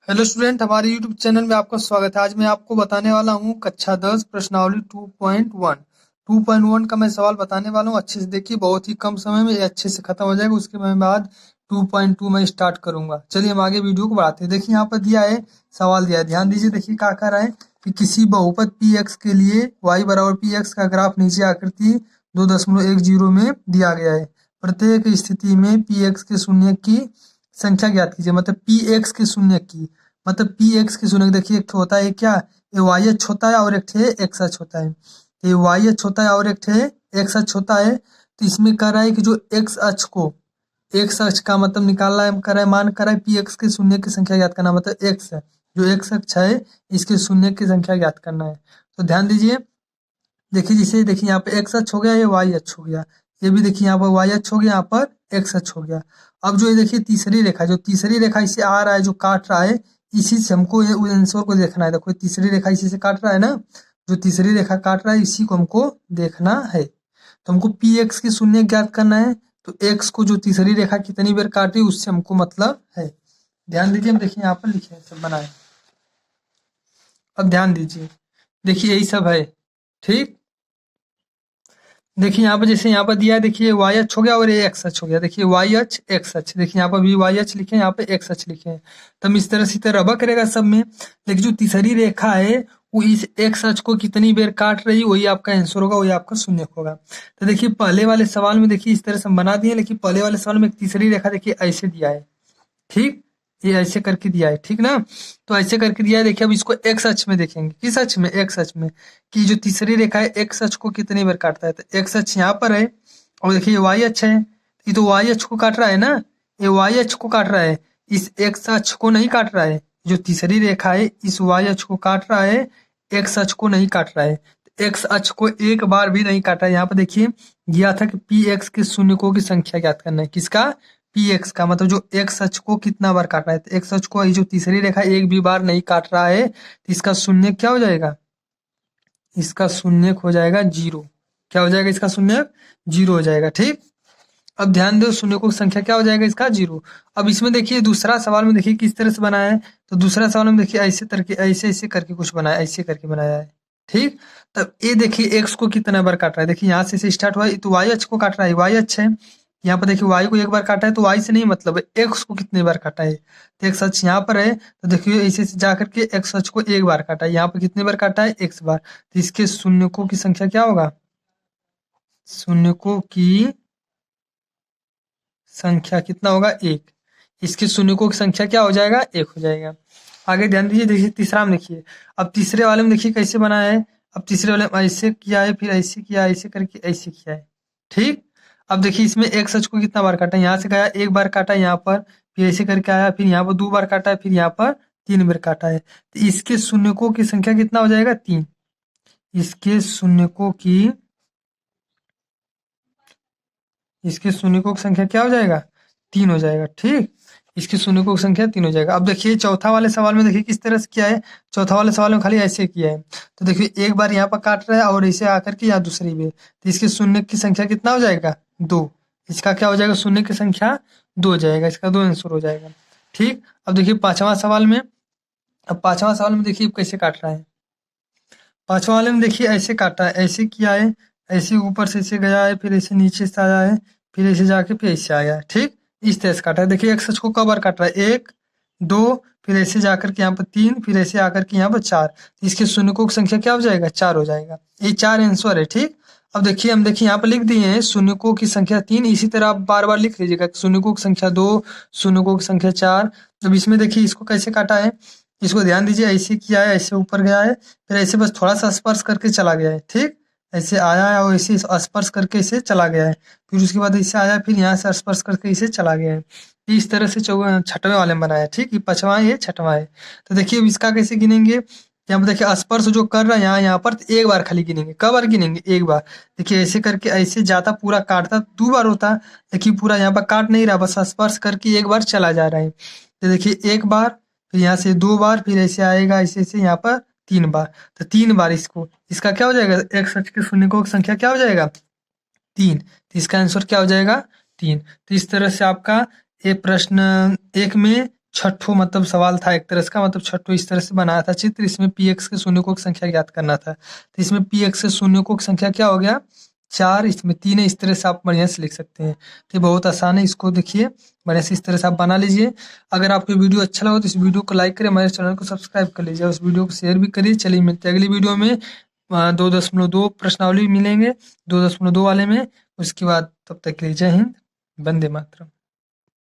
Hello student, हमारे YouTube channel में आपका स्वागत है। आज मैं आपको बताने वाला हूँ कक्षा 10 प्रश्नावली 2.1। 2.1 का मैं सवाल बताने वाला हूँ। अच्छे से देखिए, बहुत ही कम समय में ये अच्छे से खत्म हो जाएगा। उसके बाद 2.2 में स्टार्ट करूंगा। चलिए हम आगे वीडियो को बढ़ाते हैं। देखिए यहाँ पर दिया है, सवाल दिया है, ध्यान दीजिए। देखिए क्या कह रहा है कि किसी बहुपद पी एक्स के लिए y बराबर पी एक्स का ग्राफ नीचे आकृति 2.10 में दिया गया है। प्रत्येक स्थिति में पी एक्स के शून्य की संख्या ज्ञात कीजिए। मतलब पी एक्स के शून्य की, मतलब पी एक्स की शून्य। देखिए एक ठो होता है क्या, ये वाई एच होता है और एक ठे एक्स एच होता है। तो ये वाई एच होता है और एक ठे एक्स एच होता है। तो इसमें कह रहा है कि जो एक्स अक्ष को, एक्स अक्ष का मतलब निकालना है, कर रहा है, मान कर रहा है पी एक्स के शून्य की संख्या ज्ञात करना। मतलब एक्स है, जो एक्स अक्ष है इसके शून्य की संख्या ज्ञात करना है। तो ध्यान दीजिए, देखिए जिसे देखिए यहाँ पे एक्स अक्ष हो गया, ये वाई अक्ष हो गया। ये भी देखिए यहाँ पर वाई अक्ष हो गया, यहाँ पर एक्स अक्ष हो गया। अब जो ये देखिए तीसरी रेखा, जो तीसरी रेखा इसे आ रहा है, जो काट रहा है, इसी से हमको ये उस आंसर को देखना है। देखो तीसरी रेखा इसी से काट रहा है ना, जो तीसरी रेखा काट रहा है इसी को हमको देखना है। तो हमको पी एक्स की शून्य ज्ञात करना है। तो एक्स को जो तीसरी रेखा कितनी बार काटी उससे हमको मतलब है। ध्यान दीजिए, हम देखिए यहाँ पर लिखे हैं, सब बनाए। अब ध्यान दीजिए, देखिए यही सब है, ठीक। देखिए यहाँ पर जैसे यहाँ पर दिया है, देखिए वाई एच हो गया और ये एक्स एच हो गया। देखिए वाई एच एक्स एच, देखिए यहाँ पर भी वाई एच लिखे हैं, यहाँ पे एक्स एच लिखे हैं। तो हम इस तरह से रबा करेगा सब में। लेकिन जो तीसरी रेखा है वो इस एक्स एच को कितनी बार काट रही, वही आपका आंसर होगा, वही आपका शून्य होगा। तो देखिए पहले वाले सवाल में देखिए इस तरह से हम बना दिए, लेकिन पहले वाले सवाल में एक तीसरी रेखा देखिए ऐसे दिया है, ठीक। ये ऐसे करके दिया है, ठीक ना। तो ऐसे करके दिया है। देखिए अब इसको एक्स अक्ष में देखेंगे, किस अक्ष में, एक्स अक्ष में, कि जो तीसरी रेखा है एक्स अक्ष को कितनी बार काटता है। तो एक्स अक्ष यहाँ पर है और देखिए ये वाई अक्ष है। ये तो वाई अक्ष को काट रहा है ना, ये वाई अक्ष को काट रहा है, इस एक्स अक्ष को नहीं काट रहा है। जो तीसरी रेखा है इस वाई अक्ष को काट रहा है, एक्स अक्ष को नहीं काट रहा है। एक्स अक्ष को एक बार भी नहीं काटा है। यहाँ पर देखिए दिया था कि पी एक्स के शून्यकों की संख्या ज्ञात करना है। किसका, पी एक्स का, मतलब जो एक्स अक्ष को कितना बार काट रहा है। तो एक्स अक्ष को ये जो तीसरी रेखा एक भी बार नहीं काट रहा है, तो इसका शून्य क्या हो जाएगा, इसका शून्य हो जाएगा जीरो। क्या हो जाएगा, इसका शून्य जीरो हो जाएगा, ठीक। अब ध्यान दो, शून्य की संख्या क्या हो जाएगा, इसका जीरो। अब इसमें देखिए दूसरा सवाल में देखिए किस तरह से बनाया है। तो दूसरा सवाल में देखिए ऐसे करके, ऐसे ऐसे करके कुछ बनाया, ऐसे करके बनाया है, ठीक। तब ये देखिए एक्स को कितना बार काट रहा है। देखिए यहाँ से स्टार्ट हुआ है, तो वाई अक्ष को काट रहा है, वाई अक्ष है। यहाँ पर देखिए वाई को एक बार काटा है, तो वाई से नहीं मतलब है, एक्स को कितने बार काटा है। तो एक्स अक्ष यहाँ पर है, तो देखिए ऐसे से जा करके एक्स अक्ष को एक बार काटा है। यहाँ पर कितने बार काटा है, एक्स बार। तो इसके शून्यकों की संख्या क्या होगा, शून्यकों की संख्या कितना होगा, एक। इसके शून्यकों की संख्या क्या हो जाएगा, एक हो जाएगा। आगे ध्यान दीजिए, देखिए तीसरा में देखिए। अब तीसरे वाले में देखिए कैसे बनाया है। अब तीसरे वाले में ऐसे किया है, फिर ऐसे किया, ऐसे करके ऐसे किया है, ठीक। अब देखिए इसमें एक सच को कितना बार काटा है, यहाँ से गया एक बार काटा है यहाँ पर, फिर ऐसे करके आया, फिर यहाँ पर दो बार काटा है, फिर यहाँ पर तीन बार काटा है। तो इसके शून्यकों की संख्या कितना हो जाएगा, तीन। इसके शून्यकों की, इसके शून्यकों की संख्या क्या हो जाएगा, तीन हो जाएगा, ठीक। इसके शून्यकों की संख्या तीन हो जाएगा। अब देखिए चौथा वाले सवाल में देखिए किस तरह से किया है। चौथा वाले सवाल में खाली ऐसे किया है। तो देखिए एक बार यहाँ पर काट रहा है और ऐसे आकर के यहाँ दूसरी में, तो इसके शून्य की संख्या कितना हो जाएगा, दो। इसका क्या हो जाएगा, शून्य की संख्या दो हो जाएगा, इसका दो आंसर हो जाएगा, ठीक। अब देखिए पांचवा सवाल में, अब पांचवा सवाल में देखिए कैसे काट रहा है। पांचवा वाले में देखिए ऐसे काटा है, ऐसे किया है, ऐसे ऊपर से ऐसे गया है, फिर ऐसे नीचे से आया है, फिर ऐसे जाके फिर ऐसे आया है, ठीक। इस तरह से काटा है। देखिए एक्स को कब बार काट रहा है, एक, दो, फिर ऐसे जाकर के यहाँ पर तीन, फिर ऐसे आकर के यहाँ पर चार। तो इसके शून्यकों की संख्या क्या हो जाएगा, चार हो जाएगा। ये चार आंसर है, ठीक। अब देखिए हम देखिए यहाँ पर लिख दिए हैं शून्यकों की संख्या तीन। इसी तरह आप बार बार लिख लीजिएगा, शून्यकों की संख्या दो, शून्यकों की संख्या चार। अब इसमें देखिए इसको कैसे काटा है, इसको ध्यान दीजिए, ऐसे किया है, ऐसे ऊपर गया है, फिर ऐसे बस थोड़ा सा स्पर्श करके चला गया है, ठीक। ऐसे आया है और ऐसे स्पर्श करके इसे चला गया है, फिर उसके बाद ऐसे आया, फिर यहाँ से स्पर्श करके इसे चला गया है। इस तरह से छठवें वाले में बनाया है, ठीक। ये पांचवा है, ये छठवां है। तो देखिए अब इसका कैसे गिनेंगे। यहाँ पर देखिए स्पर्श जो कर रहा है यहाँ पर, तो एक बार खाली गिनेंगे। कब बार गिनेंगे, एक बार। देखिए ऐसे करके ऐसे जाता, पूरा काटता दो बार होता, देखिए पूरा यहाँ पर काट नहीं रहा, बस स्पर्श करके एक बार चला जा रहा है। तो देखिए एक बार, फिर यहाँ से दो बार, फिर ऐसे आएगा, ऐसे ऐसे यहाँ पर तीन बार। तो तीन बार इसको, इसका क्या हो जाएगा, एक्स अक्ष के शून्यकों की संख्या क्या हो जाएगा, तीन। तो इसका आंसर क्या हो जाएगा, तीन। तो इस तरह से आपका ये प्रश्न एक में छठो मतलब सवाल था एक तरह का, मतलब छठो इस तरह से बनाया था चित्र। इसमें px के शून्यकों की संख्या ज्ञात करना था। तो इसमें px के शून्यकों की संख्या क्या हो गया 4, इसमें 3 है। इस तरह से आप बढ़िया से लिख सकते हैं। तो ये बहुत आसान है, इसको देखिए बढ़िया से इस तरह से आप बना लीजिए। अगर आपको वीडियो अच्छा लगा तो इस वीडियो को लाइक करें, हमारे चैनल को सब्सक्राइब कर लीजिए और उस वीडियो को शेयर भी करिए। चलिए मिलते हैं अगली वीडियो में। 2.2 प्रश्नावली मिलेंगे 2.2 वाले में। उसके बाद तब तक के लिए जय हिंद, वंदे मातरम।